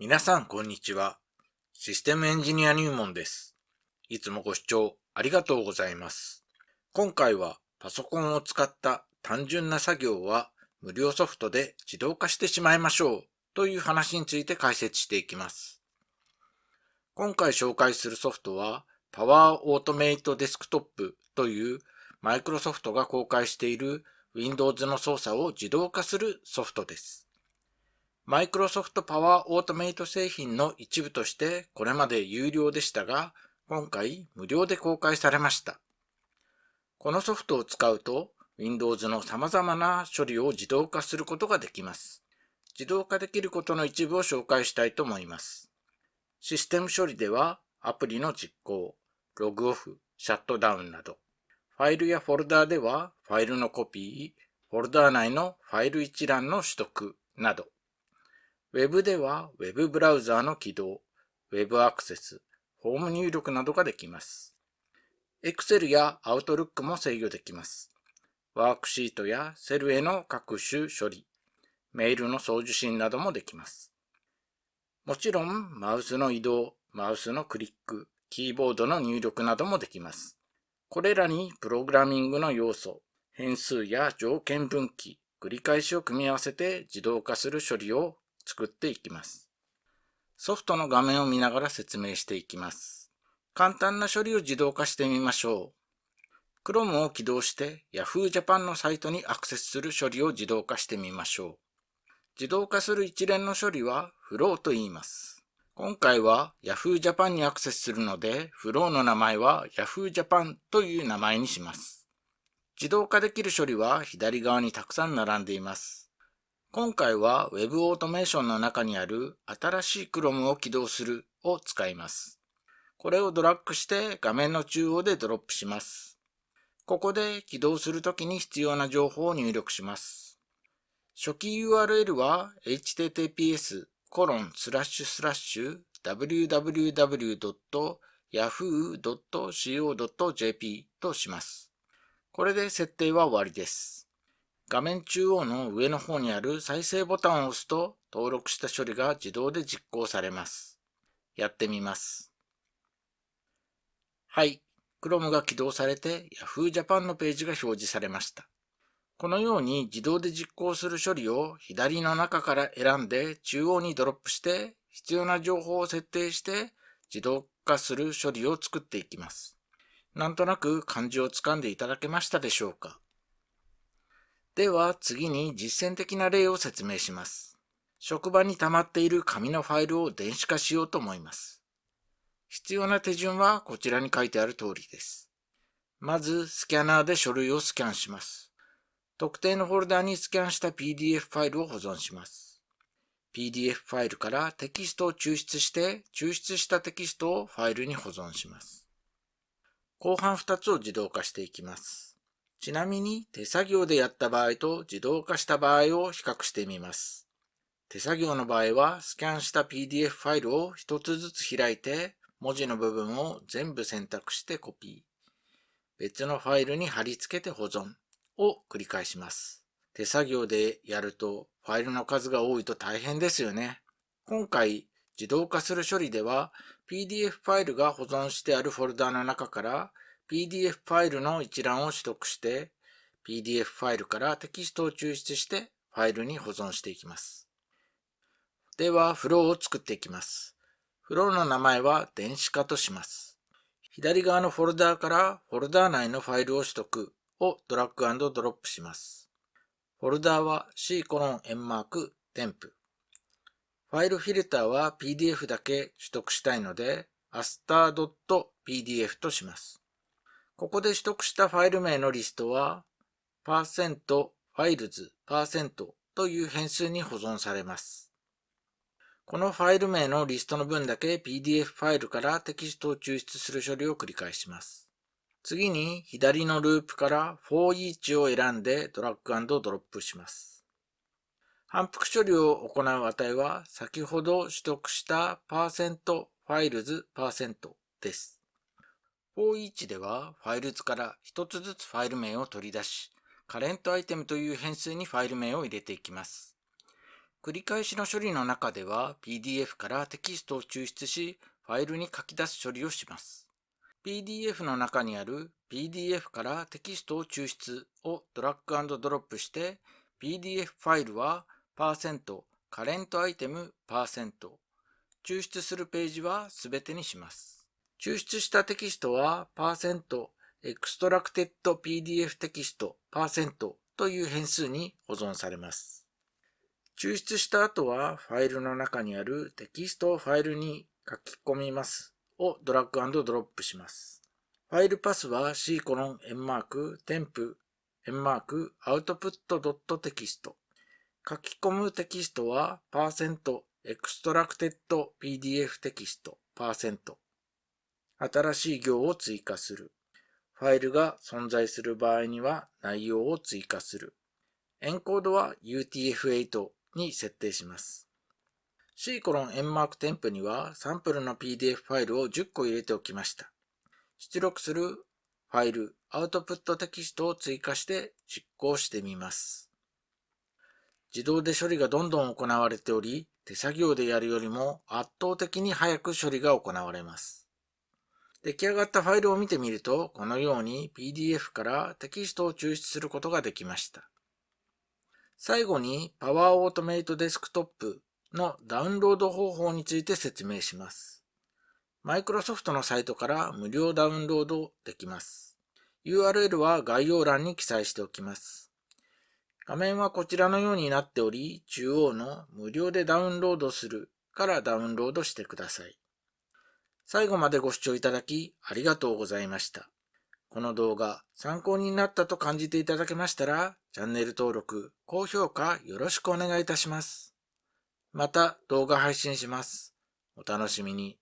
皆さん、こんにちは。システムエンジニア入門です。いつもご視聴ありがとうございます。今回はパソコンを使った単純な作業は無料ソフトで自動化してしまいましょうという話について解説していきます。今回紹介するソフトは Power Automate Desktop というマイクロソフトが公開している Windows の操作を自動化するソフトです。マイクロソフトパワーオートメイト製品の一部としてこれまで有料でしたが、今回無料で公開されました。このソフトを使うと Windows の様々な処理を自動化することができます。自動化できることの一部を紹介したいと思います。システム処理ではアプリの実行、ログオフ、シャットダウンなど、ファイルやフォルダーではファイルのコピー、フォルダー内のファイル一覧の取得など、Web では Web ブラウザーの起動、Web アクセス、フォーム入力などができます。Excel や Outlook も制御できます。ワークシートやセルへの各種処理、メールの送受信などもできます。もちろん、マウスの移動、マウスのクリック、キーボードの入力などもできます。これらにプログラミングの要素、変数や条件分岐、繰り返しを組み合わせて自動化する処理を作っていきます。ソフトの画面を見ながら説明していきます。簡単な処理を自動化してみましょう。Chrome を起動して Yahoo Japan のサイトにアクセスする処理を自動化してみましょう。自動化する一連の処理はフローと言います。今回は Yahoo Japan にアクセスするので、フローの名前は Yahoo Japan という名前にします。自動化できる処理は左側にたくさん並んでいます。今回は Web オートメーションの中にある新しい Chrome を起動するを使います。これをドラッグして画面の中央でドロップします。ここで起動するときに必要な情報を入力します。初期 URL は https://www.yahoo.co.jp とします。これで設定は終わりです。画面中央の上の方にある再生ボタンを押すと登録した処理が自動で実行されます。やってみます。はい、Chrome が起動されて Yahoo Japan のページが表示されました。このように自動で実行する処理を左の中から選んで中央にドロップして必要な情報を設定して自動化する処理を作っていきます。なんとなく感じをつかんでいただけましたでしょうか。では次に実践的な例を説明します。職場に溜まっている紙のファイルを電子化しようと思います。必要な手順はこちらに書いてある通りです。まずスキャナーで書類をスキャンします。特定のフォルダにスキャンした PDF ファイルを保存します。PDF ファイルからテキストを抽出して、抽出したテキストをファイルに保存します。後半2つを自動化していきます。ちなみに手作業でやった場合と自動化した場合を比較してみます。手作業の場合はスキャンした PDF ファイルを一つずつ開いて文字の部分を全部選択してコピー。別のファイルに貼り付けて保存を繰り返します。手作業でやるとファイルの数が多いと大変ですよね。今回自動化する処理では PDF ファイルが保存してあるフォルダの中からPDF ファイルの一覧を取得して、PDF ファイルからテキストを抽出してファイルに保存していきます。では、フローを作っていきます。フローの名前は電子化とします。左側のフォルダーからフォルダー内のファイルを取得をドラッグ&ドロップします。フォルダーは C:*添付。ファイルフィルターは PDF だけ取得したいので aster.pdf とします。ここで取得したファイル名のリストは %files% という変数に保存されます。このファイル名のリストの分だけ PDF ファイルからテキストを抽出する処理を繰り返します。次に左のループから for each を選んでドラッグ&ドロップします。反復処理を行う値は先ほど取得した %files% です。for each ではファイルズから一つずつファイル名を取り出し、カレントアイテムという変数にファイル名を入れていきます。繰り返しの処理の中では PDF からテキストを抽出し、ファイルに書き出す処理をします。PDF の中にある PDF からテキストを抽出をドラッグ&ドロップして、PDF ファイルは カレントアイテム %、抽出するページはすべてにします。抽出したテキストは extracted PDF テキスト % という変数に保存されます。抽出した後はファイルの中にあるテキストをファイルに書き込みますをドラッグ&ドロップします。ファイルパスは c:\temp output.text。書き込むテキストは %extracted PDF テキスト %。新しい行を追加する。ファイルが存在する場合には内容を追加する。エンコードは UTF-8 に設定します。c:\temp にはサンプルの PDF ファイルを10個入れておきました。出力するファイル、アウトプットテキストを追加して実行してみます。自動で処理がどんどん行われており、手作業でやるよりも圧倒的に早く処理が行われます。出来上がったファイルを見てみると、このように PDF からテキストを抽出することができました。最後に Power Automate Desktop のダウンロード方法について説明します。マイクロソフトのサイトから無料ダウンロードできます。URL は概要欄に記載しておきます。画面はこちらのようになっており、中央の無料でダウンロードするからダウンロードしてください。最後までご視聴いただきありがとうございました。この動画参考になったと感じていただけましたら、チャンネル登録、高評価よろしくお願いいたします。また動画配信します。お楽しみに。